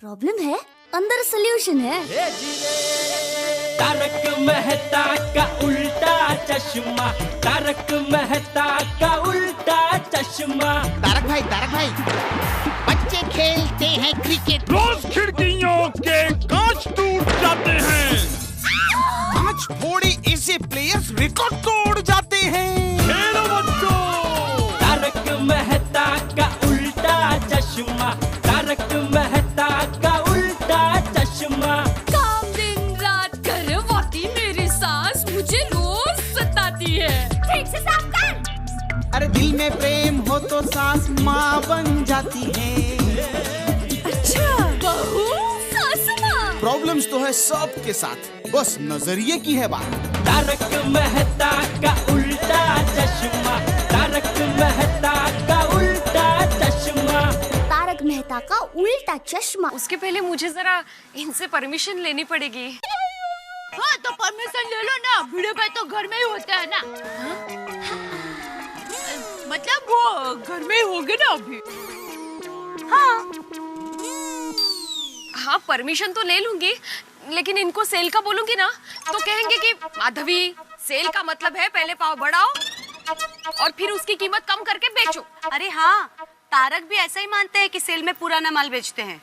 Problem है, अंदर solution है। तारक मेहता का उल्टा चश्मा, तारक मेहता का उल्टा चश्मा। तारक भाई, बच्चे खेलते हैं क्रिकेट, रोज खिड़कियों के कांच टूट जाते हैं, कांच फोड़े ऐसे प्लेयर्स रिकॉर्ड तोड़ जाते हैं। खेलो बच्चों। तारक मेहता का उल्टा चश्मा, तारक मेहता का उल्टा चश्मा। काम दिन रात करवाती मेरी सास, मुझे रोज सताती है। ठीक से साफ कर। अरे दिल में प्रेम हो तो सास माँ बन जाती है। अच्छा, बहू सास माँ। प्रॉब्लम्स तो है सबके साथ, बस नजरिए की है बात। तारक मेहता का उल्टा चश्मा, तारक मेहता का उल्टा चश्मा। तारक मेहता का उल्टा चश्मा। उसके पहले मुझे जरा इनसे परमिशन लेनी पड़ेगी। हाँ तो परमिशन ले लो ना, वीडियो पे तो घर में ही होता है ना। मतलब वो घर में ही होंगे ना अभी। हाँ परमिशन तो ले लूंगी, लेकिन इनको सेल का बोलूंगी ना तो कहेंगे कि माधवी सेल का मतलब है पहले पाव बढ़ाओ और फिर उसकी कीमत कम करके बेचो। अरे हाँ, तारक भी ऐसा ही मानते हैं कि सेल में पुराना माल बेचते हैं।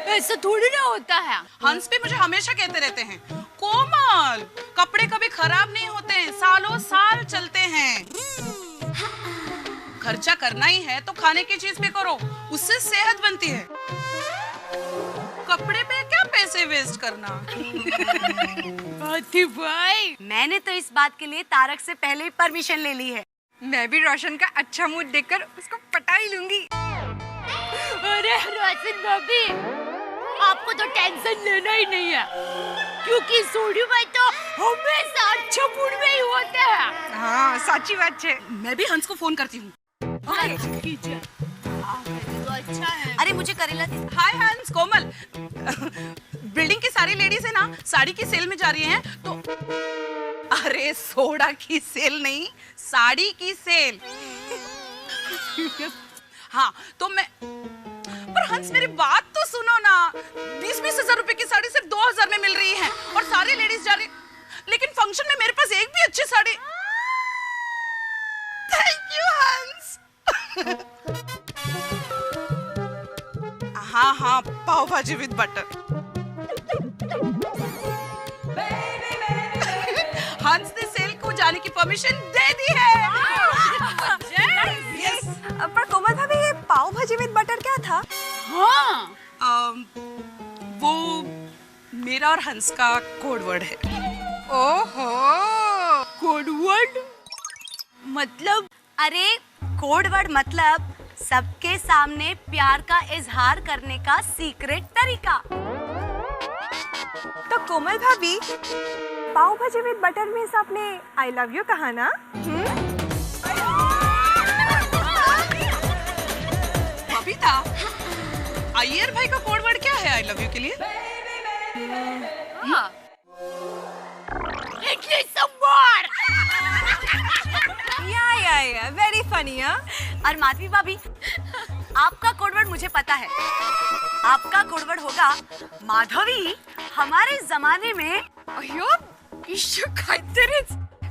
ऐसा थोड़ी ना होता है। हंस भी मुझे हमेशा कहते रहते हैं, कोमल कपड़े कभी खराब नहीं होते हैं, सालों साल चलते हैं। खर्चा करना ही है तो खाने की चीज पे करो, उससे सेहत बनती है। कपड़े पे क्या पैसे वेस्ट करना। भाई मैंने तो इस बात के लिए तारक से पहले ही परमिशन ले ली है। मैं भी रोशन का अच्छा मूड देखकर उसको पटा ही लूंगी। अरे रोशन भाभी, आपको तो टेंशन लेना ही नहीं है, क्योंकि सोनू भाई तो हमेशा अच्छा मूड में ही होते हैं। हाँ सच्ची बात है। मैं भी हंस को फोन करती हूँ। अच्छा है। अरे मुझे करेला दे। हाय हंस, कोमल। बिल्डिंग की सारी लेडीज है ना साड़ी की सेल में जा रही हैं तो। अरे सोडा की सेल नहीं, साड़ी की सेल। हाँ तो मैं, पर हंस मेरी बात तो सुनो ना। 20-20 हजार रुपए की साड़ी सिर्फ 2000 में मिल रही है और सारी लेडीज जा रही, लेकिन फंक्शन में मेरे पास एक भी अच्छी साड़ी। थैंक यू हंस। हाँ पाव भाजी विद बटर। हंस ने सेल को जाने की परमिशन दे दी है। यस। पर कोमल भाभी, ये पाव भाजी विद बटर क्या था? हाँ वो मेरा और हंस का कोड वर्ड है। ओहो, कोड वर्ड मतलब? अरे कोड वर्ड मतलब सबके सामने प्यार का इजहार करने का सीक्रेट तरीका। तो कोमल भाभी, पाव भाजी विद बटर में आपने आई लव यू कहा ना? बबीता, अय्यर भाई का कोड वर्ड क्या है आई लव यू के लिए? हाँ इडली सांभर। या वेरी फनी। और माधवी भाभी, आपका कोड वर्ड मुझे पता है। आपका कोड वर्ड होगा माधवी। हमारे जमाने में अयो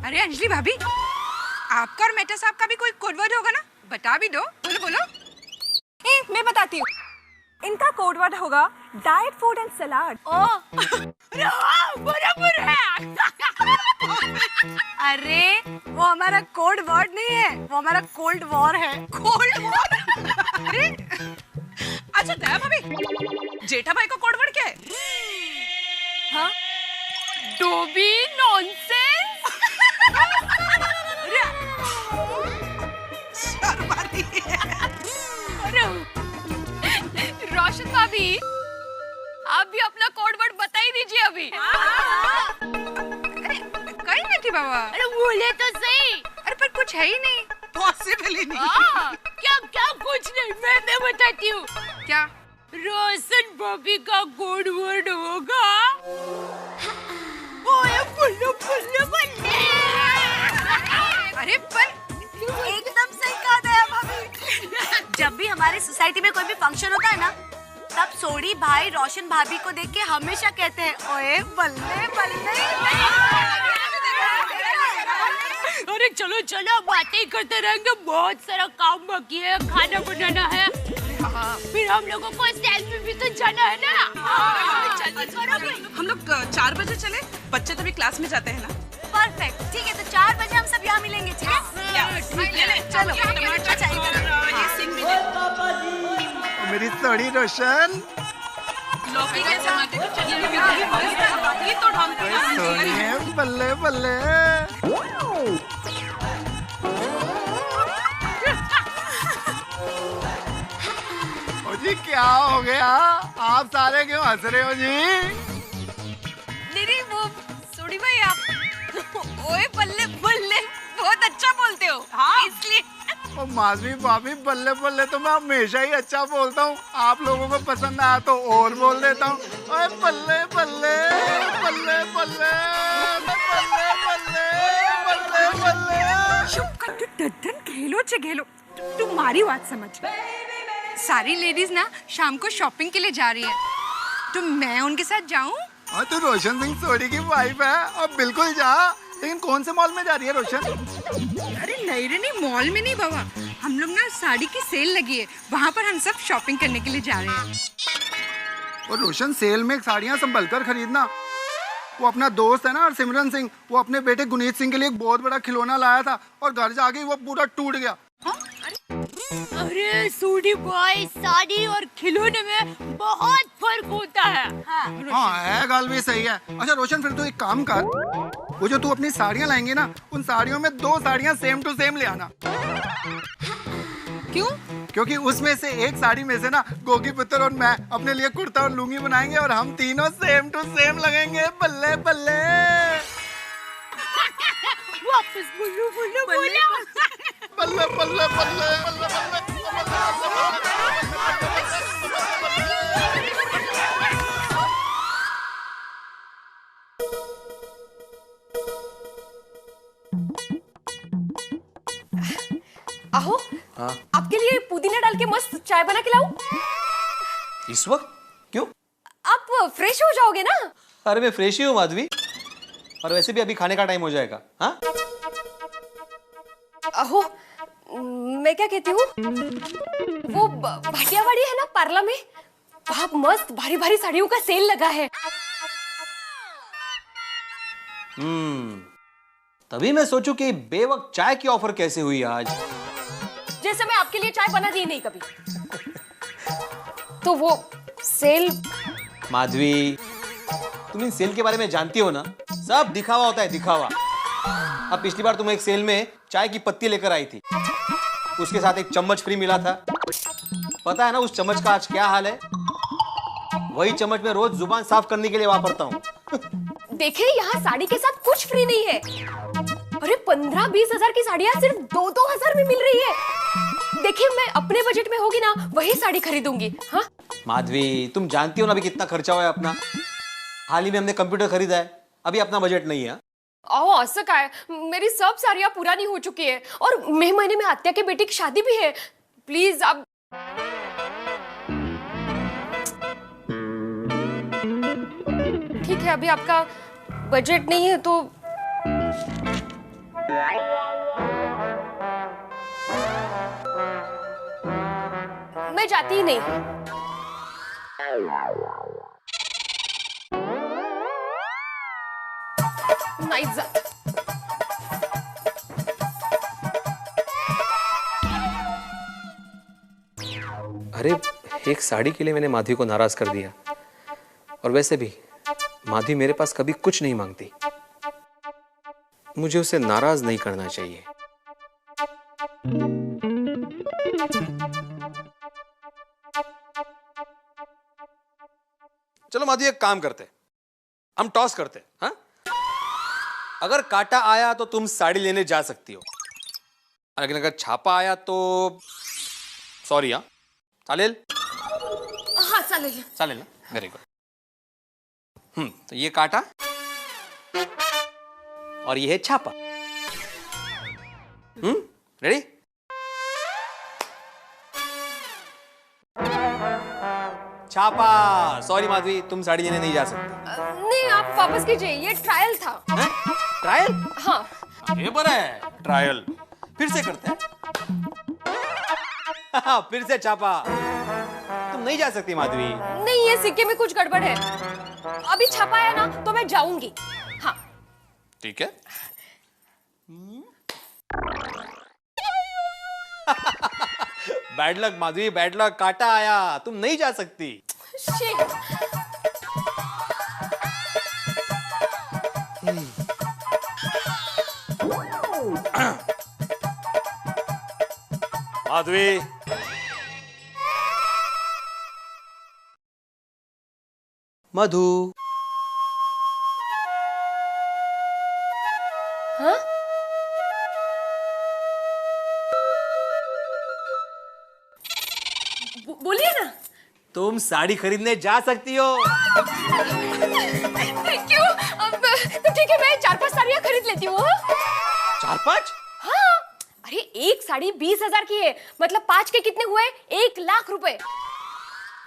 अरे अंजलि भाभी, आपका और मेहता साहब का भी कोई कोड वर्ड होगा ना, बता भी दो। बोलो बोलो। मैं बताती हूँ। इनका कोड वर्ड होगा डाइट फूड एंड सलाद। बराबर है। अरे वो हमारा कोड वर्ड नहीं है, वो हमारा कोल्ड वॉर है। Cold war? अरे अच्छा दया भाभी, जेठा भाई का कोड वर्ड क्या है? हाँ डोबी नॉनसेंस। शर्म आ रही है। रोशन भाभी, आप भी अपना कोड वर्ड बता ही दीजिए अभी। अरे कहीं नहीं थी बाबा। अरे बोले तो सही। अरे पर कुछ है ही नहीं। पॉसिबल ही नहीं। क्या कुछ नहीं, मैं बताती हूँ। क्या? रोशन भाभी का कोड वर्ड होगा बुल्लू बुल्लू बुल्लू। अरे पर एकदम सही कहा दया भाभी। जब भी हमारे सोसाइटी में कोई भी फंक्शन होता है ना, सब सोडी भाई रोशन भाभी को देख के हमेशा कहते हैं ओए बल्ले बल्ले। अरे चलो चलो बातें करते रहेंगे, बहुत सारा काम बाकी है, खाना बनाना है, फिर हम लोगों को सेल्फी भी तो जाना है ना। हम लोग 4 बजे चले, बच्चे तो भी क्लास में जाते हैं ना। परफेक्ट, ठीक है तो 4 बजे हम सब यहाँ मिलेंगे, ठीक है? चलो टमाटर चाहिए। मेरी सोडी रोशन, लौकी के टमाटर ये तो ढंग का सोडी बल्ले बल्ले। ओ जी क्या हो गया, आप सारे क्यों हंस रहे हो जी? नहीं वो सोडी भाई आप ओए बल्ले बल्ले बहुत अच्छा बोलते हो। हाँ इसलिए। ओ माधवी भाभी बल्ले बल्ले तो मैं हमेशा ही अच्छा बोलता हूँ, आप लोगों को पसंद आया तो और बोल देता हूँ। ओए बल्ले बल्ले बल्ले बल्ले बल्ले बल्ले बल्ले बल्ले। चुप कर, तू डड्डन खेलो चे खेलो, तुम्हारी बात समझ। सारी लेडीज ना शाम को शॉपिंग के लिए जा रही है, तो मैं उनके साथ जाऊं? हाँ तू रोशन सिंह सोडी की वाइफ है और बिल्कुल जा, लेकिन कौन से मॉल में जा रही है रोशन? अरे नहीं रे नहीं, मॉल में नहीं बाबा, हम लोग ना साड़ी की सेल लगी है, वहाँ पर हम सब शॉपिंग करने के लिए जा रहे हैं। और रोशन सेल में साड़ियाँ संभल कर खरीदना। वो अपना दोस्त है ना सिमरन सिंह, वो अपने बेटे गुनीत सिंह के लिए एक बहुत बड़ा खिलौना लाया था और घर जाके वो पूरा टूट गया। अरे सोडी बॉय, साड़ी और खिलौने में बहुत फर्क होता है। हाँ है, गल भी सही है। अच्छा रोशन फिर तू एक काम कर, वो जो तू अपनी साड़ियाँ लाएंगे ना, उन साड़ियों में 2 साड़ियाँ सेम टू सेम ले आना। क्यों? क्योंकि उसमें से एक साड़ी में से ना गोगी पुत्र और मैं अपने लिए कुर्ता और लुंगी बनाएंगे और हम तीनों सेम टू सेम लगेंगे। बल्ले बल्ले। वापस बोलो बोलो बोलो। बल्ले बल्ले बल्ले बल्ले आहो, आपके लिए पुदीना डाल के मस्त चाय बना के लाऊं? इस वक्त क्यों? आप फ्रेश हो जाओगे ना? अरे मैं फ्रेश ही हूँ माधवी, और वैसे भी अभी खाने का टाइम हो जाएगा। हाँ आहो, मैं क्या कहती हूँ, वो भाटियावाड़ी है ना पार्ला में, वहाँ मस्त भारी भारी साड़ियों का सेल लगा है। तभी मैं सोचूं कि बेवक्त चाय की ऑफर कैसे हुई आज। जैसे मैं आपके लिए चाय बना दी नहीं कभी। तो वो सेल। माधवी, तुम इन सेल के बारे में जानती हो ना, सब दिखावा होता है, दिखावा। अब पिछली बार तुम एक सेल में चाय की पत्ती लेकर आई थी, उसके साथ एक चम्मच फ्री मिला था। पता है ना उस चम्मच का आज क्या हाल है? वही चम्मच मैं रोज जुबान साफ करने के लिए वापरता हूँ। देखिए यहाँ साड़ी के साथ कुछ फ्री नहीं है। अरे 15-20 हजार की साड़ियाँ सिर्फ 2-2 हजार में मिल रही है। देखिए मैं अपने बजट में होगी ना वही साड़ी खरीदूंगी। हाँ माधवी, तुम जानती हो ना अभी कितना खर्चा हुआ है अपना। हाल ही में हमने कंप्यूटर खरीदा है, अभी अपना बजट नहीं है। आओ ऐसा का है, मेरी सब साड़ियाँ पुरानी हो चुकी है और मई महीने में आत्या के बेटी की शादी भी है। प्लीज आप। ठीक है अभी आपका बजट नहीं है तो मैं जाती ही नहीं। नहीं जा। अरे एक साड़ी के लिए मैंने माधवी को नाराज कर दिया, और वैसे भी माधवी मेरे पास कभी कुछ नहीं मांगती। मुझे उसे नाराज नहीं करना चाहिए। चलो माधवी एक काम करते, हम टॉस करते। हाँ, अगर काटा आया तो तुम साड़ी लेने जा सकती हो, लेकिन अगर छापा आया तो सॉरी। हाँ चालेल? हाँ चालेल। चालेल ना, वेरी गुड। तो ये काटा और ये है छापा। रेडी? छापा। सॉरी माधवी, तुम साड़ी लेने नहीं जा सकते। नहीं, आप वापस कीजिए, ये ट्रायल था। ट्रायल? हाँ। ये बड़ा है ट्रायल। फिर से करते हैं। फिर से छापा। तुम नहीं जा सकती माधवी। नहीं, ये सिक्के में कुछ गड़बड़ है। अभी छपाया ना तो मैं जाऊंगी। हाँ ठीक है। Bad luck Madhavi, bad luck, काटा आया, तुम नहीं जा सकती। शिट। माधवी, मधु। हाँ? बोलिए ना। तुम साड़ी खरीदने जा सकती हो। Thank you. अब तो ठीक है, मैं 4-5 साड़ियाँ खरीद लेती हूँ। 4-5? हाँ। अरे एक साड़ी 20,000 की है, मतलब 5 के कितने हुए? 1 लाख रुपए।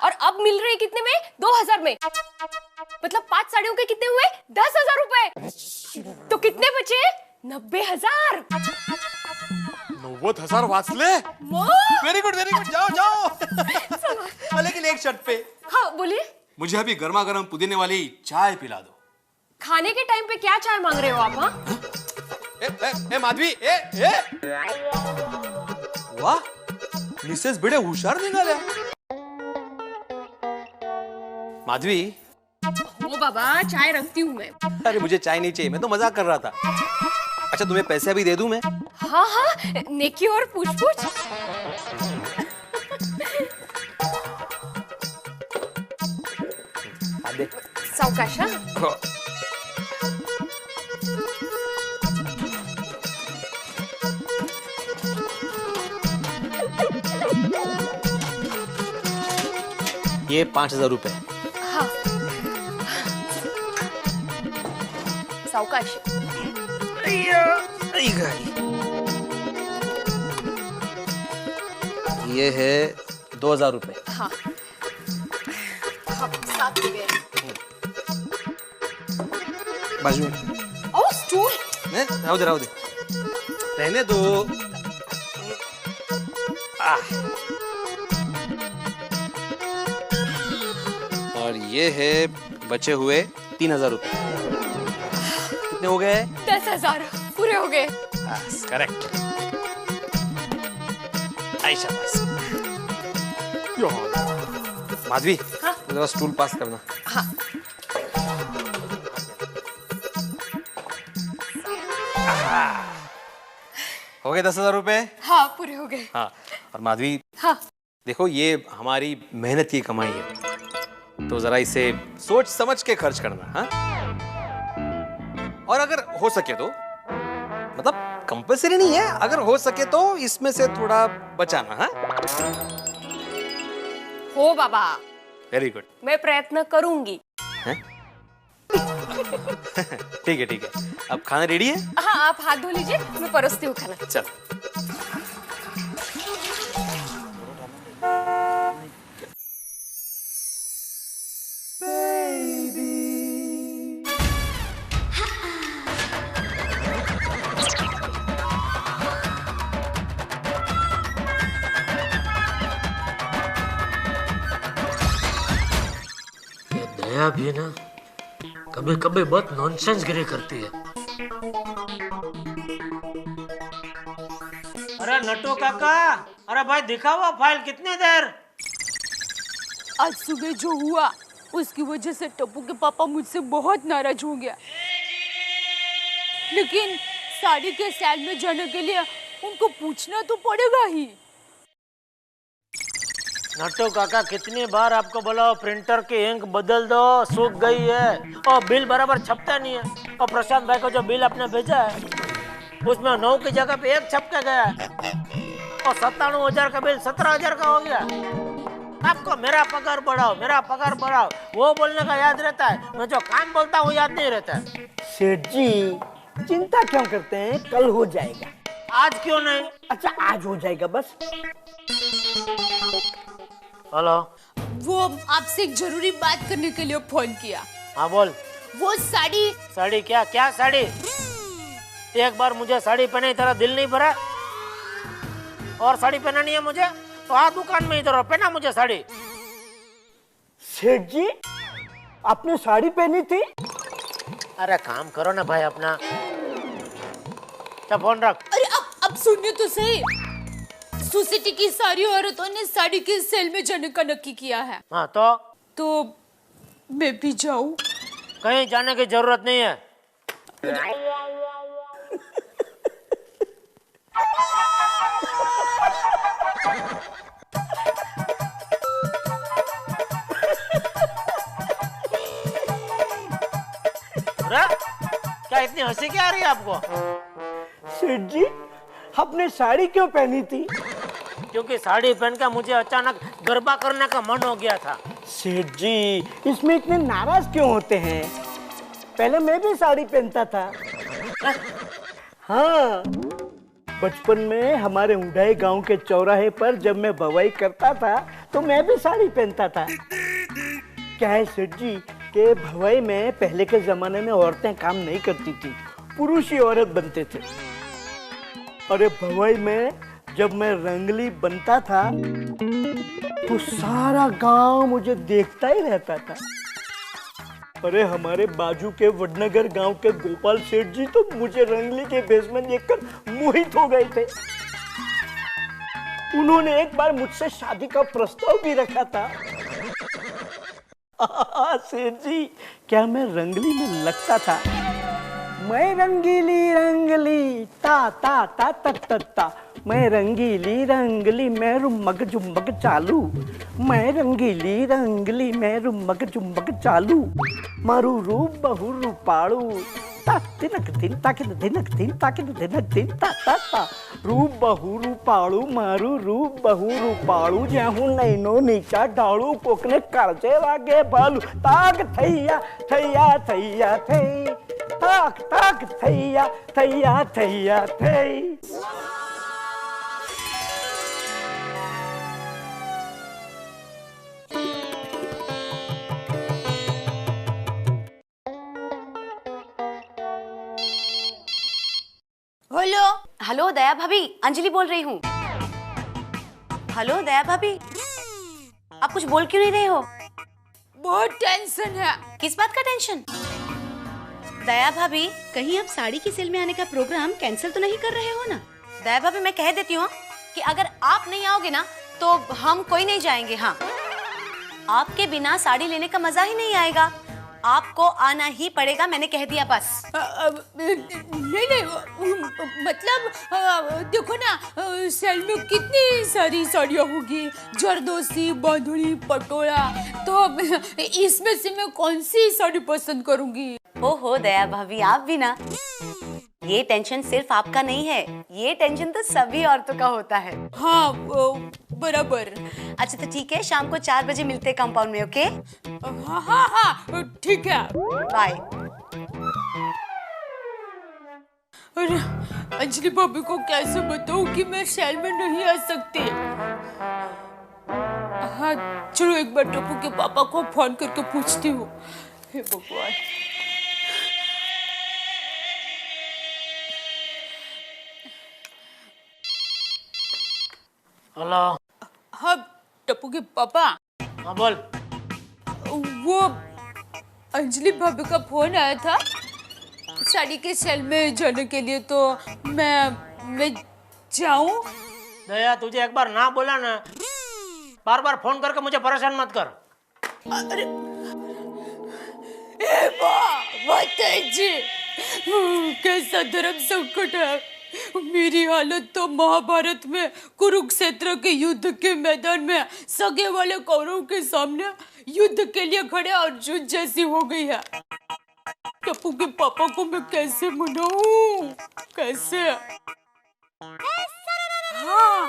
और अब मिल रही कितने में? 2,000 में। मतलब 5 साड़ियों के कितने हुए? 10,000 रुपए। तो कितने बचे? 90,000। 90,000 वाचले? Very good, very good. जाओ जाओ। लेकिन एक शर्त पे। हाँ बोलिए। मुझे अभी गर्मा गर्म पुदीने वाली चाय पिला दो। खाने के टाइम पे क्या चाय मांग रहे हो आप? हाँ? ए माधवी, ए। वाह, मिसेस बड़े होशियार निघाल्या। माधवी। हो बाबा, चाय रखती हूँ मैं। अरे मुझे चाय नहीं चाहिए, मैं तो मजाक कर रहा था। अच्छा, तुम्हें पैसे अभी दे दूं मैं? हाँ हाँ, नेकी और पूछ-पूछ। दे। सावकाश। हाँ? ये 5,000 रुपए। हाँ। सावकाश। ये है 2,000 रुपए। हाँ। हाँ, 7 हो गए। बाजू में। ओ स्टूल। राहू दे, रहने दो। और ये है बचे हुए 3,000 रुपए। कितने हो गए? 10,000 पूरे हो गए। करेक्ट। आयशा बस। माधवी, हाँ? जरा स्टूल पास करना। हाँ। हो गए 10,000 रुपए? हाँ पूरे हो गए। हाँ। और माधवी, हाँ। देखो ये हमारी मेहनत की कमाई है, तो जरा इसे सोच समझ के खर्च करना। हाँ? और अगर हो सके तो, मतलब कंपल्सरी नहीं है, अगर हो सके तो इसमें से थोड़ा बचाना। हाँ? हो बाबा। Very good. मैं प्रयत्न करूंगी। ठीक है, ठीक है। अब खाना रेडी है? हाँ, आप हाथ धो लीजिए, मैं परोसती हूँ खाना। चल। दया भी ना कभी कभी बहुत नॉनसेंस गिरी करती है। अरे नटो काका, अरे भाई दिखाओ फाइल, कितनी देर? आज सुबह जो हुआ उसकी वजह से टप्पू के पापा मुझसे बहुत नाराज हो गया, लेकिन साड़ी के स्टैंड में जाने के लिए उनको पूछना तो पड़ेगा ही। नटो काका, कितनी बार आपको बोला प्रिंटर की इंक बदल दो, सूख गई है और बिल बराबर छपता नहीं है। और प्रशांत भाई को जो बिल आपने भेजा है उसमें 9 की जगह पे 1 छप के गया है और 97,000 का बिल 17,000 का हो गया। आपको मेरा पगार बढ़ाओ, मेरा पगार बढ़ाओ, वो बोलने का याद रहता है, मैं जो काम बोलता हूँ याद नहीं रहता है। सेठ जी चिंता क्यों करते हैं, कल हो जाएगा। आज क्यों नहीं? अच्छा आज हो जाएगा बस। हेलो वो आपसे एक जरूरी बात करने के लिए फोन किया। हाँ बोल। वो साड़ी। साड़ी क्या क्या साड़ी? एक बार मुझे साड़ी पहने तेरा दिल नहीं भरा? और साड़ी पहना नहीं है मुझे तो आ दुकान में इधर पहना मुझे साड़ी। सेठ जी आपने साड़ी पहनी थी? अरे काम करो ना भाई अपना। फोन रख। अरे अब सुनिए तो सही। सोसाइटी की सारी औरतों ने साड़ी के सेल में जाने का नक्की किया है। हाँ तो मैं भी जाऊं? कहीं जाने की जरूरत नहीं है। क्या इतनी हंसी क्या आ रही है आपको? सेठ जी आपने साड़ी क्यों पहनी थी? क्योंकि साड़ी पहनकर मुझे अचानक गरबा करने का मन हो गया था। सेठ जी इसमें इतने नाराज क्यों होते हैं? पहले मैं भी साड़ी पहनता था। हाँ बचपन में हमारे उड़ाई गांव के चौराहे पर जब मैं भवाई करता था तो मैं भी साड़ी पहनता था। क्या है सेठ जी के भवाई में पहले के जमाने में औरतें काम नहीं करती थी, पुरुष ही औरत बनते थे। अरे भवाई में जब मैं रंगली बनता था तो सारा गांव मुझे देखता ही रहता था। अरे हमारे बाजू के वडनगर गांव के गोपाल सेठ जी तो मुझे रंगली के भेष में देखकर मोहित हो गए थे। उन्होंने एक बार मुझसे शादी का प्रस्ताव भी रखा था। सेठ जी क्या मैं रंगली में लगता था? मैं रंगीली रंगली ता ता ता ता ता ता, मैं रंगीली रंगली मैं रुमक जुमक चालू, मैं रंगीली रंगली मैं रुमक जुमक चालू, मारू रूप बहु रूपाड़ू ता तिनक दिन ताकि दिनक दिन ताकि दिनक दिन ता ता ता, रूप बहु रूपाड़ू मारू रूप बहु रूपाड़ू जेहू नैनो नीचा डाड़ू कोकने करजे लागे बालू, ताक थैया थैया थैया थई, ताक ताक थैया थैया थैया थई। हेलो हेलो दया भाभी, अंजलि बोल रही हूँ। हेलो दया भाभी, आप कुछ बोल क्यों नहीं रहे हो? बहुत टेंशन है। किस बात का टेंशन? दया भाभी कहीं आप साड़ी की सेल में आने का प्रोग्राम कैंसिल तो नहीं कर रहे हो ना? दया भाभी मैं कह देती हूँ कि अगर आप नहीं आओगे ना तो हम कोई नहीं जाएंगे। हाँ आपके बिना साड़ी लेने का मजा ही नहीं आएगा, आपको आना ही पड़ेगा, मैंने कह दिया बस। नहीं मतलब देखो ना सेल में कितनी सारी साड़ियाँ होगी, जरदोसी बांधुड़ी पटोला, तो इसमें से मैं कौन सी साड़ी पसंद करूंगी? ओहो दया भाभी आप भी ना, ये टेंशन सिर्फ आपका नहीं है, ये टेंशन तो सभी औरतों का होता है। हाँ बराबर। अच्छा तो ठीक है, शाम को 4 बजे मिलते हैं कंपाउंड में। ओके हाँ हाँ हाँ ठीक है, बाय। अरे अंजलि भाभी को कैसे बताऊं कि मैं सेल में नहीं आ सकती? हाँ चलो एक बार टप्पू के पापा को फोन करके पूछती हूँ। हे भगवान। हेलो। हाँ टप्पू के पापा। हाँ बोल। वो अंजलि भाभी का फोन आया था साड़ी के सेल में जाने के लिए, तो मैं जाऊं? दया तुझे एक बार ना बोला ना, बार बार फोन करके मुझे परेशान मत कर। अरे जी कैसा धर्म संकट है, मेरी हालत तो महाभारत में कुरुक्षेत्र के युद्ध के मैदान में सगे वाले कौरवों के सामने युद्ध के लिए खड़े अर्जुन जैसी हो गई है। टप्पू के पापा को मैं कैसे मनाऊं, कैसे? हाँ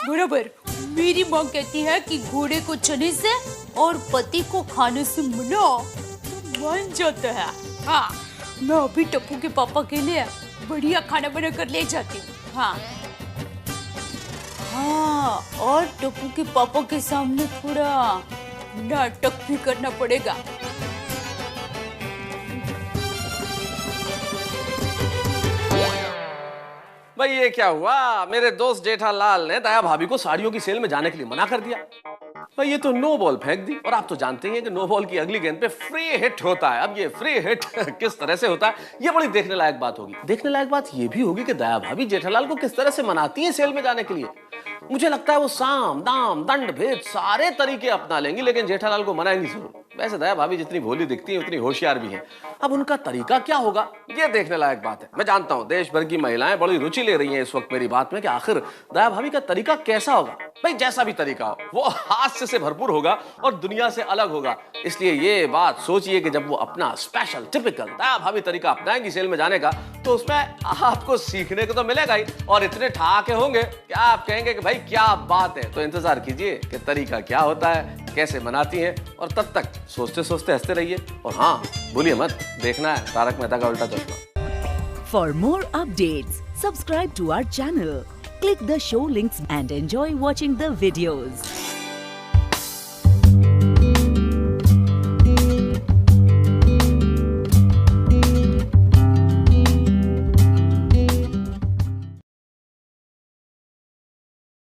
बराबर, मेरी माँ कहती है कि घोड़े को चने से और पति को खाने से मनाओ तो मान जाता है। हाँ मैं अभी टप्पू के पापा के लिए बढ़िया खाना बना कर ले जाती हूँ। हाँ हाँ और टप्पू के पापा के सामने थोड़ा नाटक भी करना पड़ेगा। भाई ये क्या हुआ, मेरे दोस्त जेठालाल ने दया भाभी को साड़ियों की सेल में जाने के लिए मना कर दिया। भाई ये तो नो बॉल फेंक दी, और आप तो जानते ही हैं कि नो बॉल की अगली गेंद पे फ्री हिट होता है। अब ये फ्री हिट किस तरह से होता है, ये बड़ी देखने लायक बात होगी। देखने लायक बात ये भी होगी कि दया भाभी जेठालाल को किस तरह से मनाती है सेल में जाने के लिए। मुझे लगता है वो साम दाम दंड भेद सारे तरीके अपना लेंगी, लेकिन जेठालाल को मनाएंगी जरूर। वैसे दया भाभी जितनी भोली दिखती है उतनी होशियार भी है। अब उनका तरीका क्या होगा, ये देखने लायक बात है। मैं जानता हूं देश भर की महिलाएं बड़ी रुचि ले रही हैं इस वक्त मेरी बात में कि आखिर दया भाभी का तरीका कैसा होगा। भाई जैसा भी तरीका हो वो हास्य से भरपूर होगा और दुनिया से अलग होगा। इसलिए ये बात सोचिए कि जब वो अपना स्पेशल टिपिकल दया भाभी तरीका अपनाएंगी सेल में जाने का, तो उसमें आपको सीखने को तो मिलेगा ही, और इतने ठहाके होंगे कि आप कहेंगे कि भाई क्या बात है। तो इंतजार कीजिए कि तरीका क्या होता है, कैसे मनाती हैं, और तब तक सोचते सोचते हंसते रहिए। और हाँ भूलिए मत, देखना है तारक मेहता का उल्टा चश्मा। For more updates, subscribe to our channel, click the show links and enjoy watching the videos.